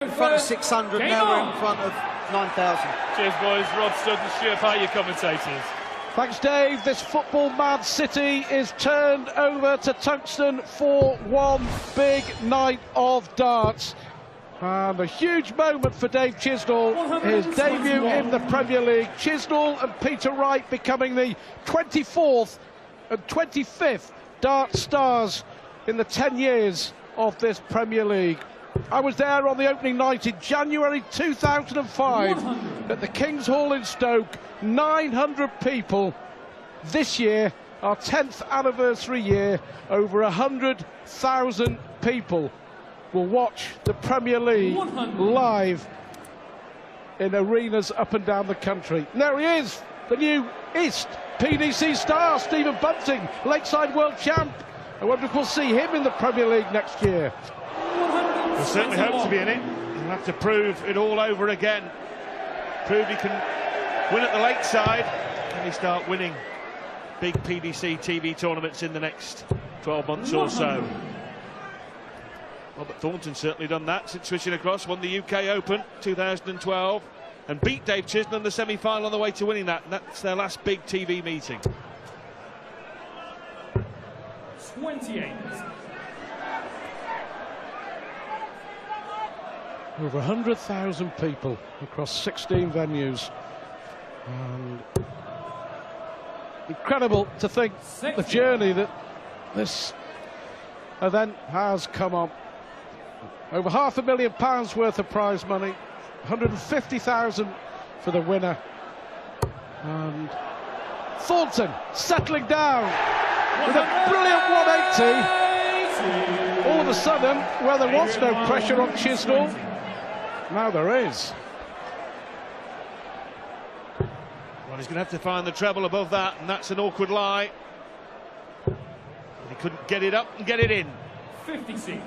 In front of 600, now we're in front of 9,000. Cheers, boys. Rob Studd and Stuart Parr, your commentators. Thanks, Dave. This football-mad city is turned over to tungsten for one big night of darts. And a huge moment for Dave Chisnall, his debut in the Premier League. Chisnall and Peter Wright becoming the 24th and 25th dart stars in the 10 years of this Premier League. I was there on the opening night in January 2005 at the King's Hall in Stoke. 900 people. This year, our 10th anniversary year, over 100,000 people will watch the Premier League live in arenas up and down the country. And there he is, the new East PDC star, Stephen Bunting, Lakeside World Champ. I wonder if we'll see him in the Premier League next year. We'll certainly hope to be in it. He'll have to prove it all over again. Prove he can win at the Lakeside, and he start winning big PDC TV tournaments in the next 12 months or so. Robert Thornton certainly done that since switching across, won the UK Open 2012 and beat Dave Chisnall in the semi-final on the way to winning that, and that's their last big TV meeting. 28. Over 100,000 people across 16 venues. And incredible to think the journey that this event has come on. Over £500,000 worth of prize money, 150,000 for the winner. And Thornton settling down with a brilliant 180. All of a sudden, where there was no pressure on Chisnall, now there is. Well, he's going to have to find the treble above that, and that's an awkward lie. He couldn't get it up and get it in. 56.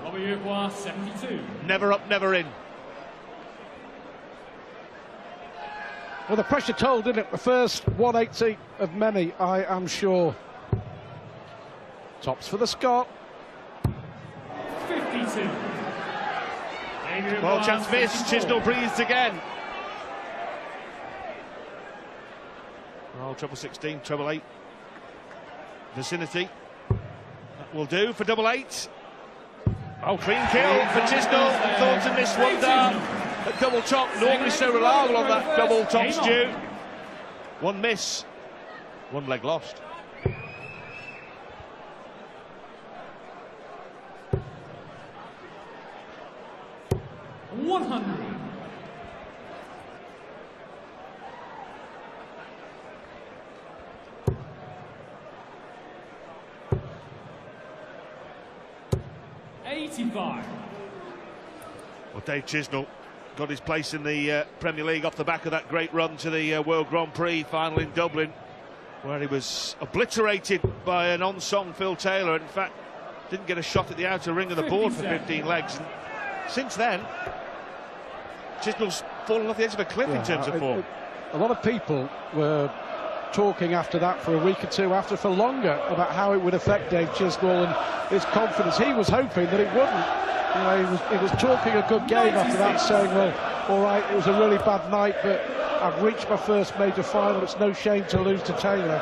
Robbie Uruguay, 72. Never up, never in. Well, the pressure told, didn't it? The first 180 of many, I am sure. Tops for the Scot. 52. Well, chance missed. Chisnall breathes again. Oh, treble 16, treble 8. Vicinity. That will do for double 8. Oh, clean kill for Chisnall. Thornton missed one down at double top. Normally so reliable on that double top, Stu. One miss, one leg lost. $85. Well, Dave Chisnall got his place in the Premier League off the back of that great run to the World Grand Prix final in Dublin, where he was obliterated by an on-song Phil Taylor. In fact, didn't get a shot at the outer ring of the board for 15 legs. And since then, Chisnall's fallen off the edge of a cliff in terms of form. A lot of people were talking after that for a week or two after, for longer, about how it would affect Dave Chisnall and his confidence. He was hoping that it wouldn't. You know, he was talking a good game after that, saying, well, all right, it was a really bad night, but I've reached my first major final. It's no shame to lose to Taylor.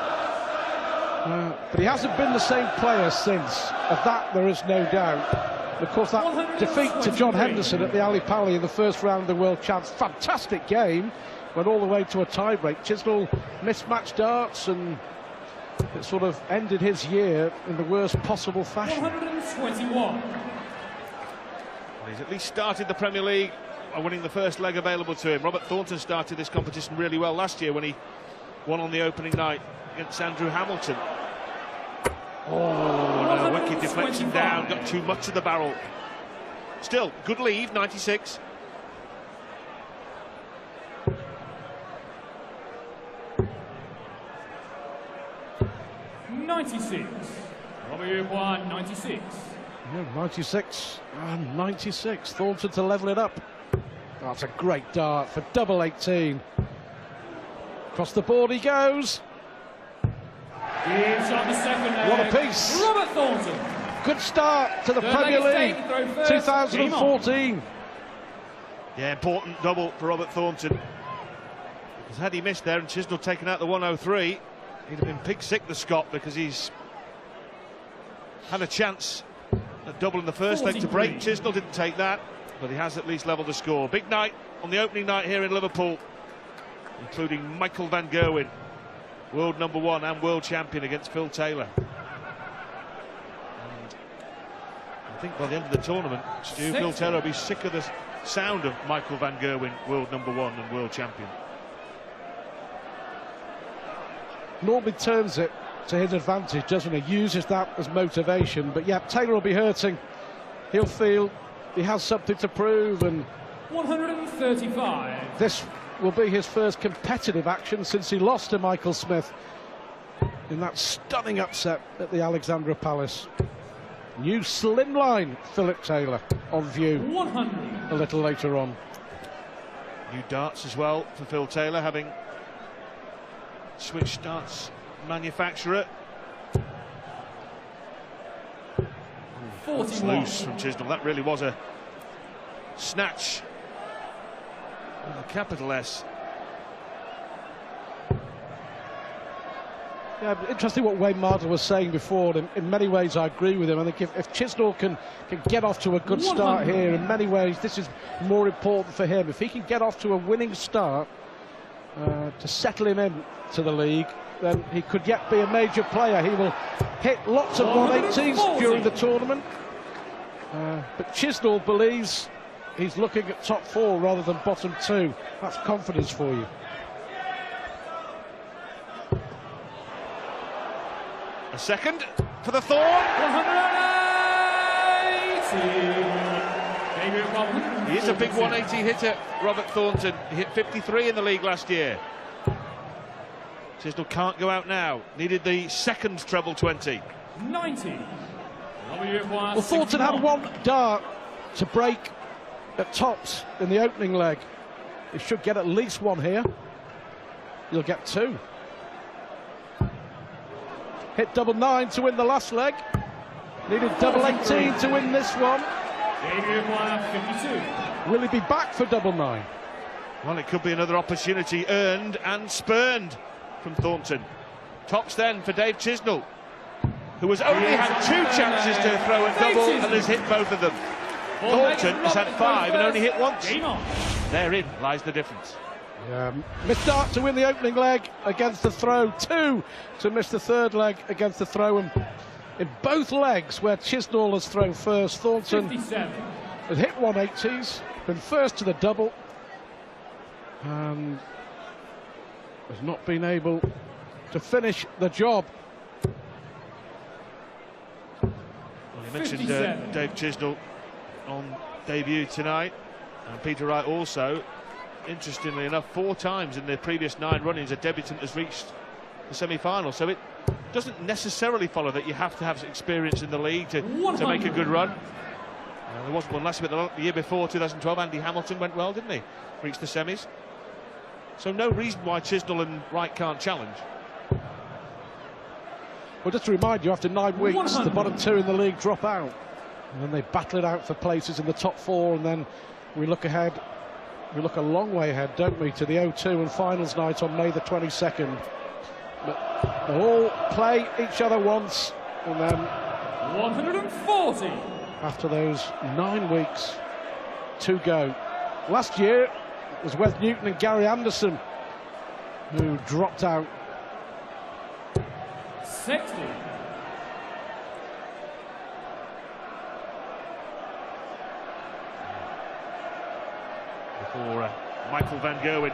But he hasn't been the same player since. Of that, there is no doubt. And of course, that defeat to John Henderson at the Ali Pali in the first round of the World Champs, fantastic game, went all the way to a tie-break. Chisnall mismatched darts, and it sort of ended his year in the worst possible fashion. 121. He's at least started the Premier League by winning the first leg available to him. Robert Thornton started this competition really well last year when he won on the opening night against Andrew Hamilton. Oh, no, wicked deflection down, got too much of the barrel. Still, good lead, 96. Robbie Uruguay, 96. Yeah, 96 and 96. Thornton to level it up. That's a great dart for double 18. Across the board he goes. Gives on the second leg. What a piece. Robert Thornton. Good start to the Premier League 2014. Yeah, important double for Robert Thornton. Because had he missed there and Chisnall taken out the 103, he'd have been pig sick, the Scot, because he's had a chance at double in the first leg to break. Chisnall didn't take that, but he has at least levelled the score. Big night on the opening night here in Liverpool, including Michael van Gerwen, world #1 and world champion, against Phil Taylor. And I think by the end of the tournament, Stu, Phil Taylor will be sick of the sound of Michael van Gerwen, world #1 and world champion. Normally turns it to his advantage, doesn't he? Uses that as motivation. But yeah, Taylor will be hurting. He'll feel he has something to prove, and 135. this will be his first competitive action since he lost to Michael Smith in that stunning upset at the Alexandra Palace. New slimline Philip Taylor on view 100. a little later on. New darts as well for Phil Taylor, having switched darts manufacturer. 41. Loose from Chisnall. That really was a snatch with a capital S. Yeah, interesting what Wayne Mardle was saying before. In many ways, I agree with him. I think if Chisnall can get off to a good start here, in many ways, this is more important for him. If he can get off to a winning start to settle him in to the league, then he could yet be a major player. He will hit lots of 180s during the tournament. But Chisnall believes he's looking at top 4 rather than bottom 2. That's confidence for you. A second for the Thorn. 180. He is a big 180 hitter, Robert Thornton. He hit 53 in the league last year. Chisnall can't go out now. Needed the second treble 20. 90. Well, Thornton had one dart to break at tops in the opening leg. He should get at least one here. You'll get 2. Hit double 9 to win the last leg. Needed double 18 to win this one. 52. Will he be back for double 9? Well, it could be another opportunity earned and spurned from Thornton. Tops then for Dave Chisnall, who has only had 2 chances to throw at double and has hit both of them. Thornton has had 5 and only hit once. Therein lies the difference. Yeah, missed dart to win the opening leg against the throw. 2 to miss the third leg against the throw. And in both legs where Chisnall has thrown first, Thornton 57. has hit 180s, been first to the double, and has not been able to finish the job. Well, you mentioned Dave Chisnall on debut tonight, and Peter Wright also. Interestingly enough, 4 times in the previous 9 run-ins a debutant has reached the semi-final, so it doesn't necessarily follow that you have to have experience in the league to make a good run. There wasn't one last year, but the year before, 2012, Andy Hamilton went well, didn't he? Reached the semis. So no reason why Chisnall and Wright can't challenge. Well, just to remind you, after 9 weeks, the bottom 2 in the league drop out. And then they battle it out for places in the top 4, and then we look ahead. We look a long way ahead, don't we, to the O2 and finals night on May the 22nd. But they'll all play each other once, and then 140. after those 9 weeks to go. Last year it was Wes Newton and Gary Anderson who dropped out. 60. Before Michael van Gerwen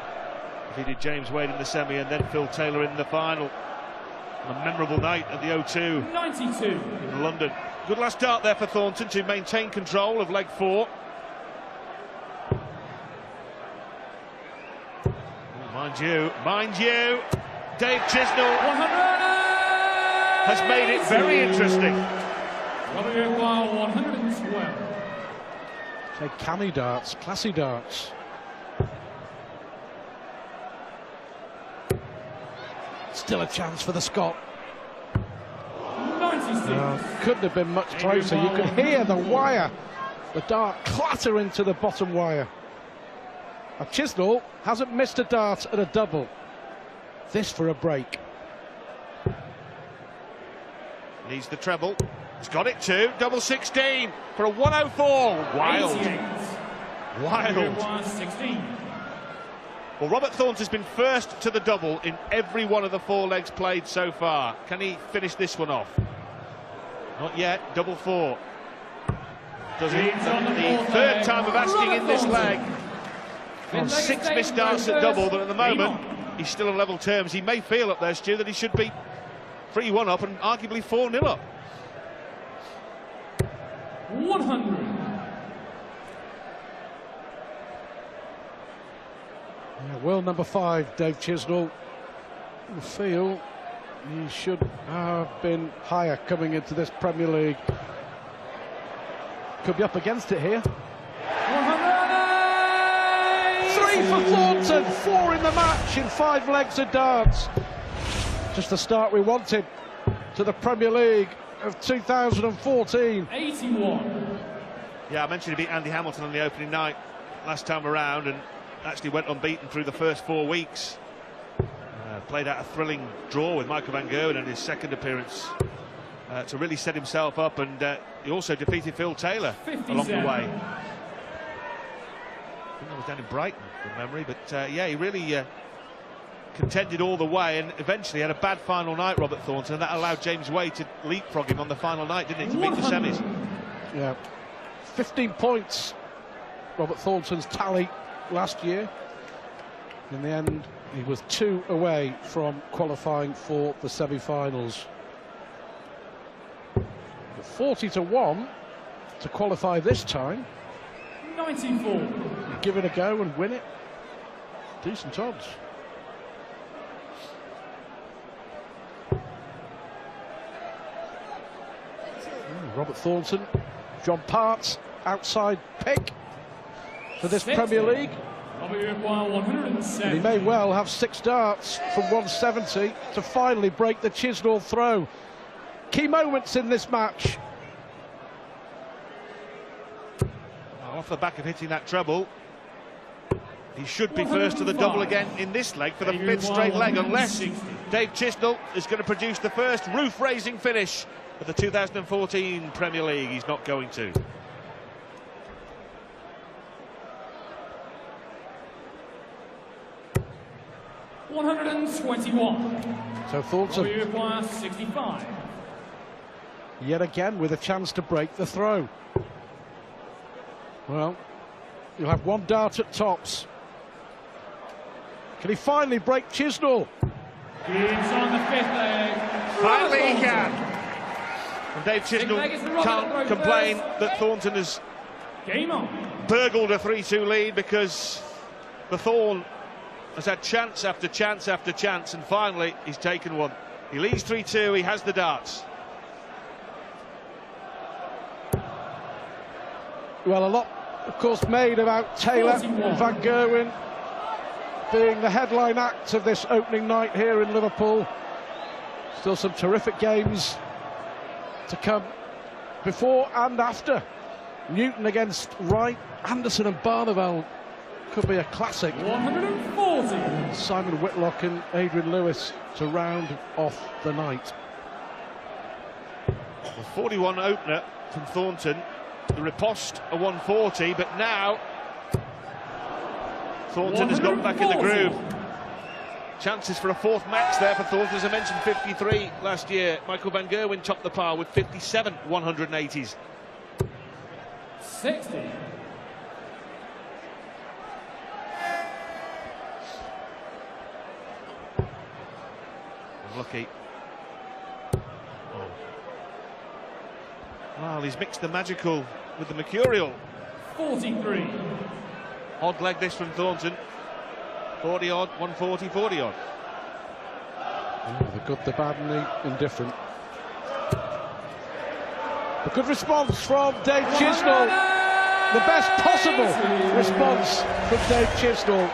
defeated James Wade in the semi, and then Phil Taylor in the final. A memorable night at the O2 92. in London. Good last start there for Thornton to maintain control of leg 4. Mind you, Dave Chisnall has made it very interesting. 112. Say canny darts, classy darts. Still a chance for the Scot. 96. Couldn't have been much closer. You could hear the wire, the dart clatter into the bottom wire. Now, Chisnall hasn't missed a dart at a double. This for a break. Needs the treble. He's got it too. Double 16 for a 104. Wild. 88. Wild. 16. Well, Robert Thornton has been first to the double in every one of the 4 legs played so far. Can he finish this one off? Not yet. Double 4. Does he? The third time of asking in this leg. On 6 missed darts at double, but at the moment he's still on level terms. He may feel up there, Stu, that he should be 3-1 up and arguably 4-0 up. 100. Yeah, world number 5, Dave Chisnall. I feel he should have been higher coming into this Premier League. Could be up against it here. 3 for Thornton, 4 in the match in 5 legs of darts. Just the start we wanted to the Premier League of 2014. 81. Yeah, I mentioned he beat Andy Hamilton on the opening night last time around and actually went unbeaten through the first 4 weeks. Played out a thrilling draw with Michael van Gerwen in his second appearance to really set himself up, and he also defeated Phil Taylor 57. along the way. I think that was down in Brighton from memory, but yeah, he really contended all the way and eventually had a bad final night, Robert Thornton, and that allowed James Wade to leapfrog him on the final night, didn't it, to beat the semis. Yeah, 15 points, Robert Thornton's tally last year. In the end, he was 2 away from qualifying for the semi-finals. 40-1 to qualify this time. 94. Give it a go and win it. Decent odds. Robert Thornton, John Parts, outside pick for this Premier League. And he may well have 6 darts from 170 to finally break the Chisnall throw. Key moments in this match. Off the back of hitting that treble, he should be first to the double again in this leg for the 5th straight leg, unless Dave Chisnall is going to produce the first roof-raising finish of the 2014 Premier League. He's not going to. $121. So Thornton 65. yet again with a chance to break the throw. Well, you'll have 1 dart at tops. Can he finally break Chisnall? He's on the 5th leg. Finally he can. And Dave Chisnall can't complain that Thornton has Game on. burgled a 3-2 lead, because the Thorn has had chance after chance after chance, and finally he's taken one. He leads 3-2, he has the darts. Well, a lot, of course, made about Taylor and Van Gerwen being the headline act of this opening night here in Liverpool. Still some terrific games to come before and after. Newton against Wright, Anderson and Barneveld could be a classic. 140. Simon Whitlock and Adrian Lewis to round off the night. The 41 opener from Thornton, the riposte a 140, but now Thornton has got back in the groove. Chances for a 4th max there for Thornton. As I mentioned, 53 last year. Michael van Gerwen topped the par with 57 180s. 60. Lucky. Oh. Well, he's mixed the magical with the mercurial. 43. Odd leg this from Thornton. 40 odd, 140, 40 odd. The good, the bad and the indifferent. A good response from Dave Chisnall. The best possible response from Dave Chisnall.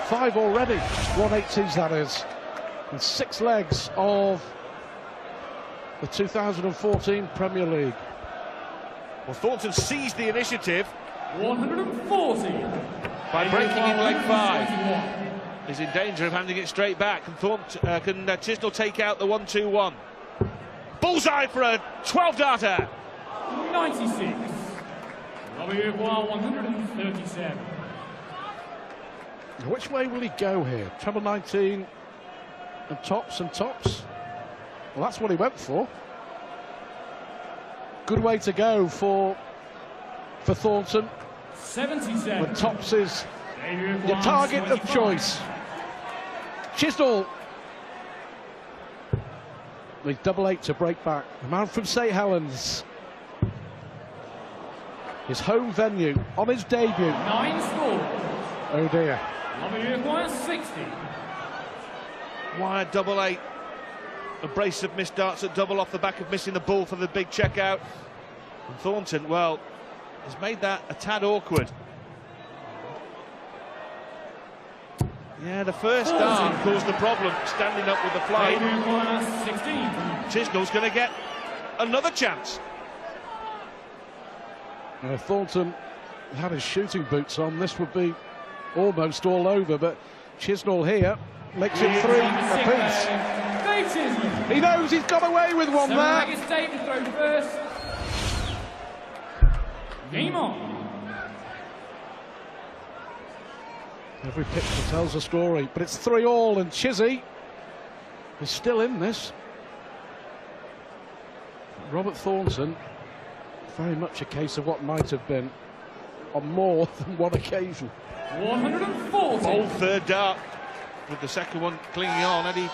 5 already, 180s that is. And 6 legs of the 2014 Premier League. Well, Thornton seized the initiative 140. By breaking in leg 5. 171. Is in danger of handing it straight back. Can Chisnall take out the 1-2-1? Bullseye for a 12-darter. 96. WFY 137. Which way will he go here? Treble 19 and tops and tops? Well, that's what he went for. Good way to go for Thornton. 77. When tops is your target of choice. Chisnall. The double 8 to break back. The man from St Helens. His home venue on his debut. 9 scores. Oh dear. WFY 60. Wide double 8. A brace of missed darts at double off the back of missing the ball for the big checkout. And Thornton, well, has made that a tad awkward. Yeah, the first dart caused the problem, standing up with the flight. WFY 16. Chisnall's going to get another chance. Thornton had his shooting boots on. This would be almost all over, but Chisnall here makes it 3 apiece. He knows he's got away with one there. It's David throw first. Game on. Every picture tells a story, but it's 3-all, and Chizzy is still in this. Robert Thornton, very much a case of what might have been on more than one occasion. 140. Bold third dart with the second one clinging on. Had he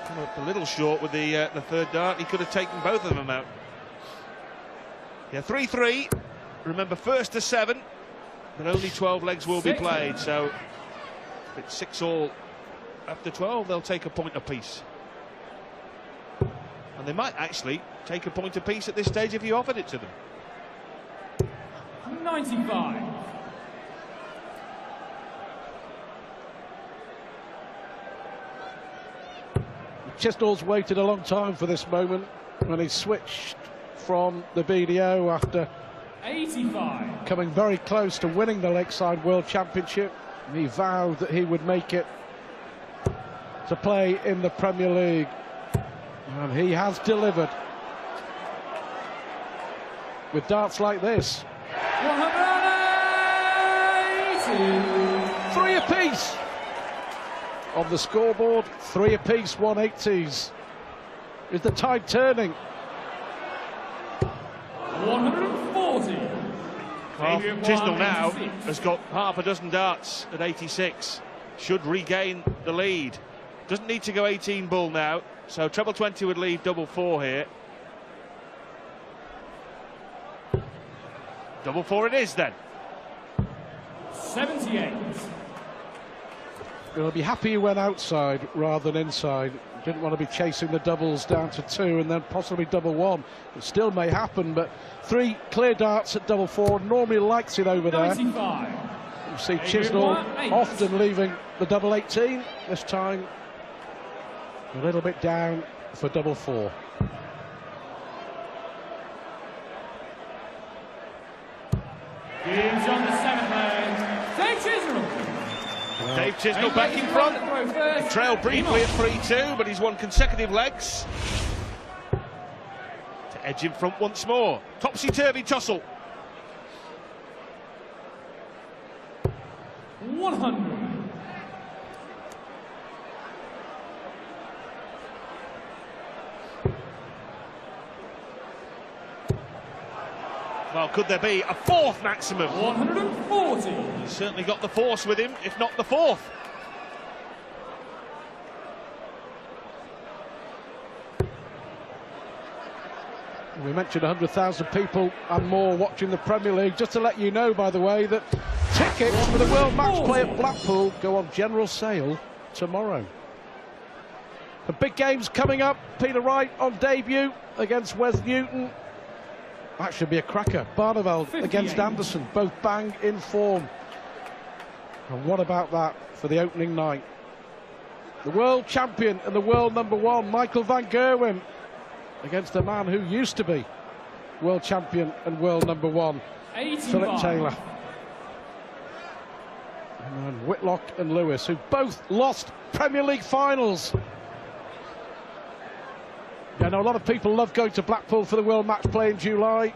come up a little short with the third dart, he could have taken both of them out. Yeah, 3-3. Remember, first to 7, but only 12 legs will be played. So if it's 6-all after 12, they'll take a point apiece. And they might actually take a point apiece at this stage if you offered it to them. 95. Chisnall's waited a long time for this moment when he switched from the BDO after 85. coming very close to winning the Lakeside World Championship. He vowed that he would make it to play in the Premier League, and he has delivered with darts like this. 180. 3 apiece on the scoreboard. 3 apiece, 180s. Is the tide turning? 140. Well, Chisnall now has got half a dozen darts at 86. Should regain the lead. Doesn't need to go 18 ball now, so treble 20 would leave double 4 here. Double 4 it is then. 78. He'll be happy he went outside rather than inside. Didn't want to be chasing the doubles down to 2 and then possibly double 1. It still may happen, but 3 clear darts at double 4. Normally likes it over there. 95. You see Chisnall often leaving the double 18. This time a little bit down for double 4. Gives on the 7th leg. Dave Chisnall. Dave Chisnall back in front. He trailed briefly at 3-2, but he's won consecutive legs to edge in front once more. Topsy-turvy tussle. 100. Well, could there be a 4th maximum? 140. He's certainly got the force with him, if not the 4th. We mentioned 100,000 people and more watching the Premier League. Just to let you know, by the way, that tickets for the World Match Play at Blackpool go on general sale tomorrow. The big games coming up. Peter Wright on debut against Wes Newton. That should be a cracker. Barneveld against Anderson, both bang in form. And what about that for the opening night? The world champion and the world #1, Michael van Gerwen, against the man who used to be world champion and world #1, Philip Taylor. And Whitlock and Lewis, who both lost Premier League finals. Yeah, I know a lot of people love going to Blackpool for the World Match Play in July.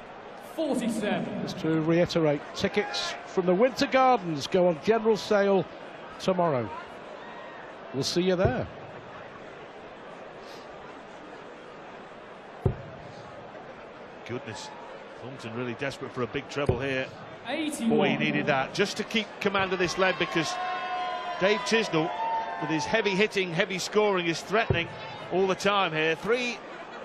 47. Just to reiterate, tickets from the Winter Gardens go on general sale tomorrow. We'll see you there. Goodness, Thornton really desperate for a big treble here. 81. Boy, he needed that just to keep command of this lead, because Dave Chisnall, with his heavy hitting, heavy scoring, is threatening all the time here. 3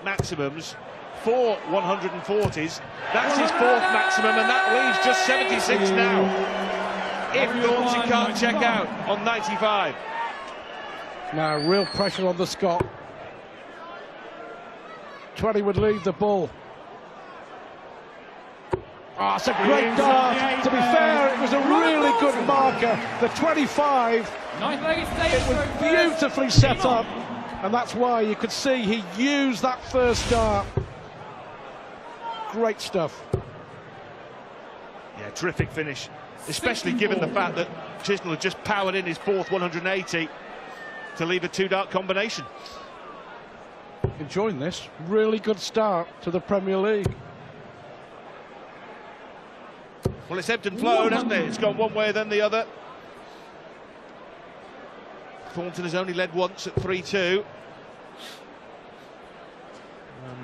maximums, 4 140s. That's his 4th maximum, and that leaves just 76 now. If Thornton can't check out on 95. Now, real pressure on the Scot. 20 would leave the ball. Oh, it's a great dart. To be fair, it was a really good marker. The 25, it was beautifully set up, and that's why you could see he used that first dart. Great stuff. Yeah, terrific finish, especially given the fact that Chisnall had just powered in his 4th 180 to leave a 2-dart combination. Enjoying this. Really good start to the Premier League. Well, it's ebbed and flowed, hasn't it? It's gone one way then the other. Thornton has only led once at 3-2.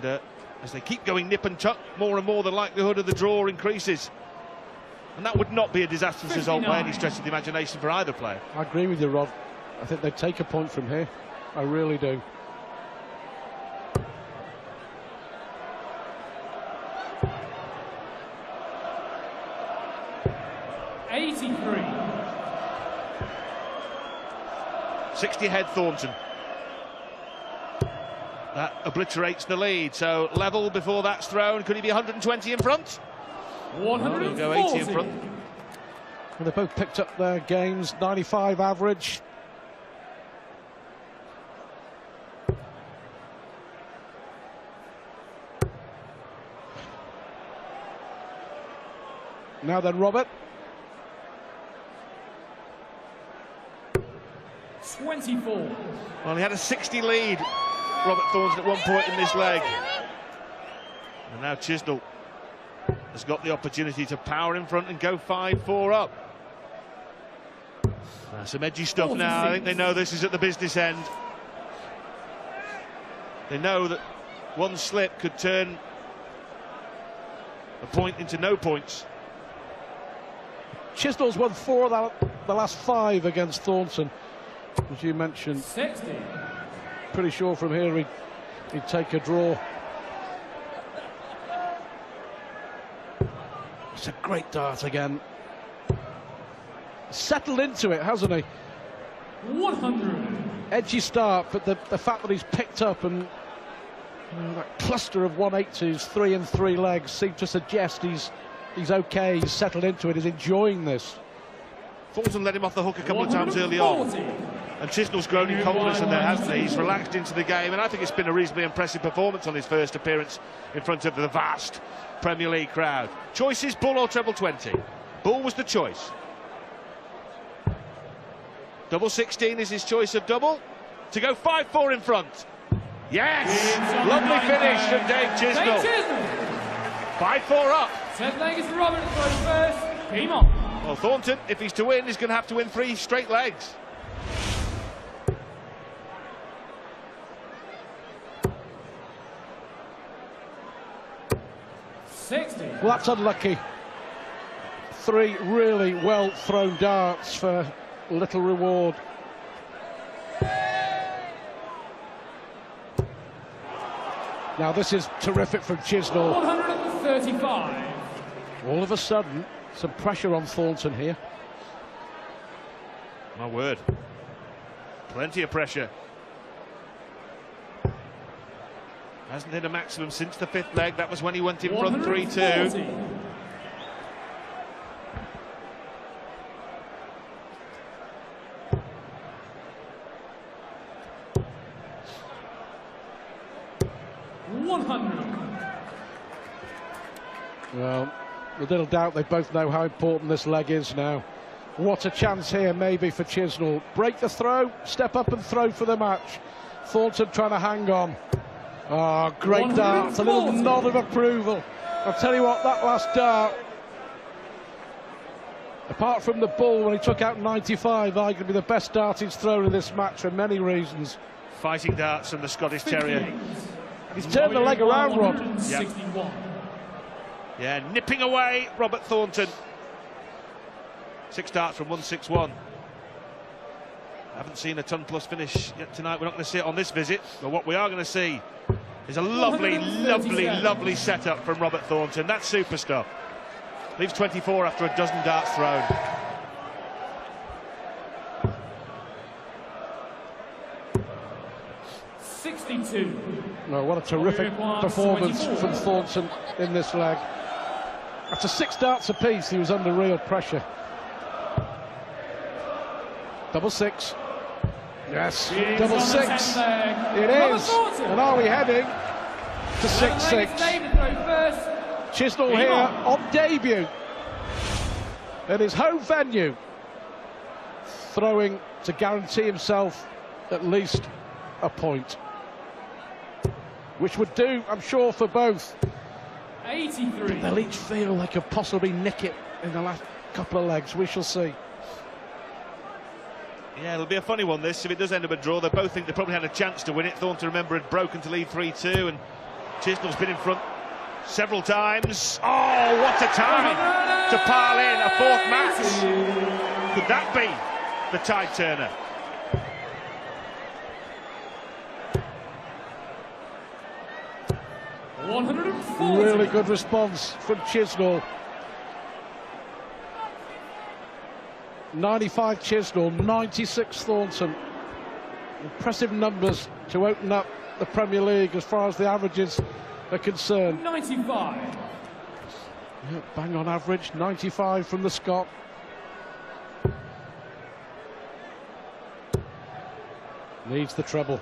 And as they keep going nip and tuck, more and more the likelihood of the draw increases. And that would not be a disastrous result by any stretch of the imagination for either player. I agree with you, Rod. I think they'd take a point from here. I really do. '83. 60 ahead Thornton. That obliterates the lead, so level before that's thrown. Could he be 120 in front? 140. He'll go 80 in front. Well, they both picked up their games, 95 average. Now then, Robert. 24. Well, he had a 60 lead, Robert Thornton, at one point in this leg. And now Chisnall has got the opportunity to power in front and go 5-4 up. Some edgy stuff 46. Now. I think they know this is at the business end. They know that one slip could turn a point into no points. Chisnall's won 4 of the last 5 against Thornton, as you mentioned. 60. Pretty sure from here he'd take a draw. It's a great dart again. Settled into it, hasn't he? 100. Edgy start, but the fact that he's picked up and that cluster of 180s, 3 and 3 legs, seem to suggest he's okay, he's settled into it, he's enjoying this. Thornton let him off the hook a couple of times early on. And Chisnall's grown in confidence in there, hasn't he? He's relaxed into the game, and I think it's been a reasonably impressive performance on his first appearance in front of the vast Premier League crowd. Choice is bull or treble 20. Bull was the choice. Double 16 is his choice of double. To go 5-4 in front. Yes! Lovely finish from Dave Chisnall. 5-4 up. 10 legs Robert goes first. Game on. Well, Thornton, if he's to win, he's going to have to win 3 straight legs. Well, that's unlucky. 3 really well thrown darts for little reward. Now this is terrific from Chisnall. 135. All of a sudden, some pressure on Thornton here. My word. Plenty of pressure. Hasn't hit a maximum since the 5th leg. That was when he went in front 3-2. Well, little doubt they both know how important this leg is now. What a chance here maybe for Chisnall. Break the throw, step up and throw for the match. Thornton trying to hang on. Oh, great dart, a little nod of approval. I'll tell you what, that last dart, apart from the ball when he took out 95, arguably the best dart he's thrown in this match for many reasons. Fighting darts from the Scottish Terrier. He's turned the leg around, Rod. Yeah, nipping away, Robert Thornton. 6 darts from 161. Haven't seen a ton-plus finish yet tonight. We're not going to see it on this visit, but what we are going to see is a lovely, lovely, lovely setup from Robert Thornton. That's super stuff. Leaves 24 after a dozen darts thrown. No, what a terrific performance from Thornton in this leg. After 6 darts apiece, he was under real pressure. Double 6. Yes, double 6. It is. And are we heading to 6-6? Chisnall here on debut at his home venue, throwing to guarantee himself at least a point, which would do, I'm sure, for both. 83. They'll each feel they could possibly nick it in the last couple of legs. We shall see. Yeah, it'll be a funny one, this. If it does end up a draw, they both think they probably had a chance to win it. Thornton, remember, had broken to lead 3-2, and Chisnall's been in front several times. Oh, what a time to pile in a 4th match. Could that be the tide turner? Really good response from Chisnall. 95 Chisnall, 96 Thornton. Impressive numbers to open up the Premier League as far as the averages are concerned. 95. Yeah, bang on average, 95 from the Scot. Needs the treble.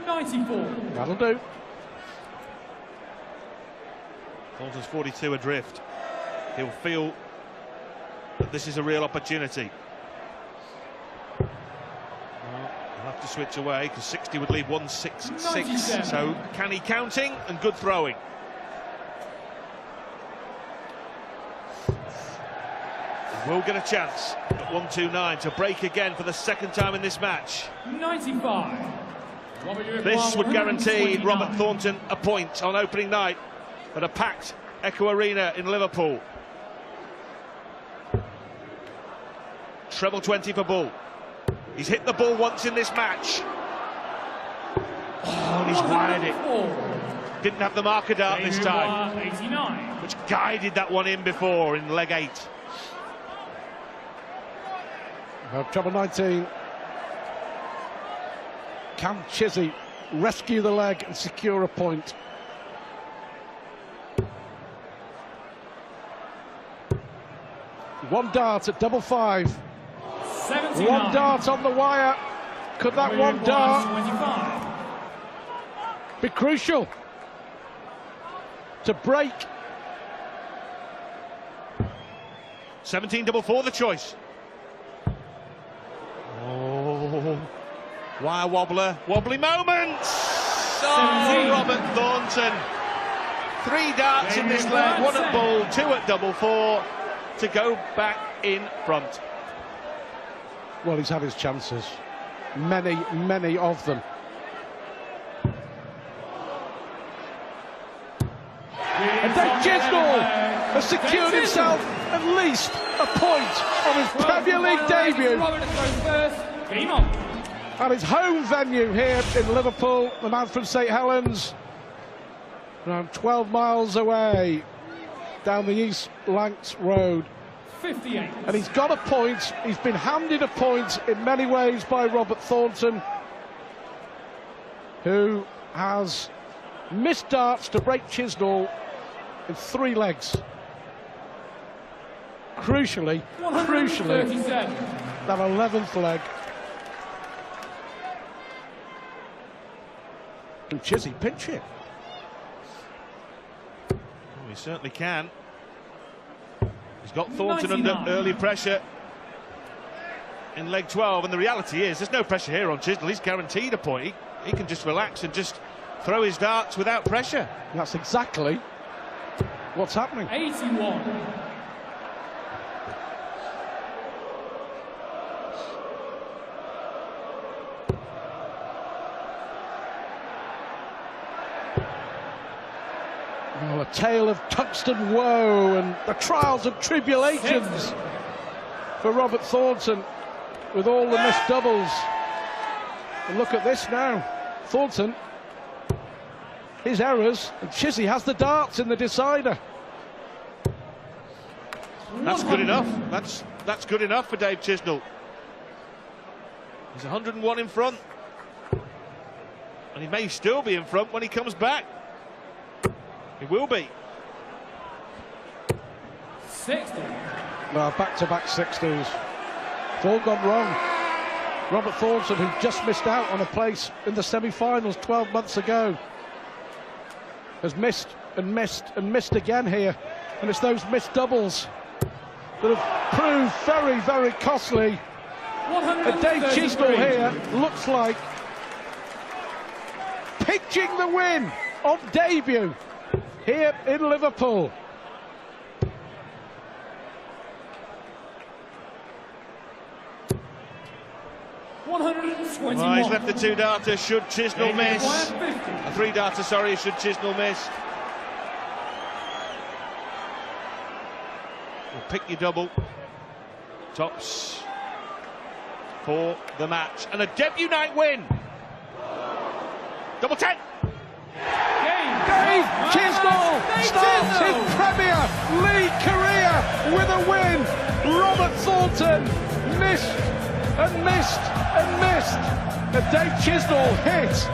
94. That'll do. Thornton's 42 adrift. He'll feel that this is a real opportunity. He'll have to switch away because 60 would leave 166. So canny counting and good throwing. Will get a chance at 129 to break again for the 2nd time in this match. 95. This would guarantee Robert Thornton a point on opening night at a packed Echo Arena in Liverpool. Treble 20 for Bull. He's hit the ball once in this match. Oh, and he's wired it. Didn't have the marker dart this time, 89. which guided that one in before in leg 8. Treble 19. Can Chizzy rescue the leg and secure a point? One dart at double 5. 79. One dart on the wire. Could that one dart 25. be crucial to break? 17 double 4 the choice. Oh, wire wobbler, wobbly moments. Oh, Robert Thornton. 3 darts in this leg, 1 at Bull, 2 at double 4 to go back in front. Well, he's had his chances, many, many of them. And then Chisnall has secured himself at least a point on his Premier League debut at his home venue here in Liverpool. The man from St Helens, around 12 miles away down the East Lancs Road. 58. And he's got a point. He's been handed a point in many ways by Robert Thornton, who has missed darts to break Chisnall in 3 legs. Crucially, that 11th leg. Can Chizzy pinch it? Oh, he certainly can. He's got Thornton under early pressure in leg 12, and the reality is there's no pressure here on Chisnall. He's guaranteed a point. He can just relax and just throw his darts without pressure. That's exactly what's happening. 81. Oh, a tale of tungsten woe and the trials and tribulations for Robert Thornton with all the missed doubles. And look at this now. Thornton, his errors, and Chizzy has the darts in the decider. That's good enough. That's good enough for Dave Chisnall. He's 101 in front, and he may still be in front when he comes back. He will be. 60. Well, back-to-back 60s. It's all gone wrong. Robert Thornton, who just missed out on a place in the semi-finals 12 months ago, has missed and missed and missed again here. And it's those missed doubles that have proved very, very costly. And Dave Chisnall here looks like pitching the win on debut here in Liverpool. Well, he's left the 2-darter should Chisnall miss. A 3-darter, sorry, should Chisnall miss. We'll pick your double. Tops for the match. And a debut night win. Double 10. Dave Chisnall starts his Premier League career with a win. Robert Thornton missed and missed and missed. And Dave Chisnall hit.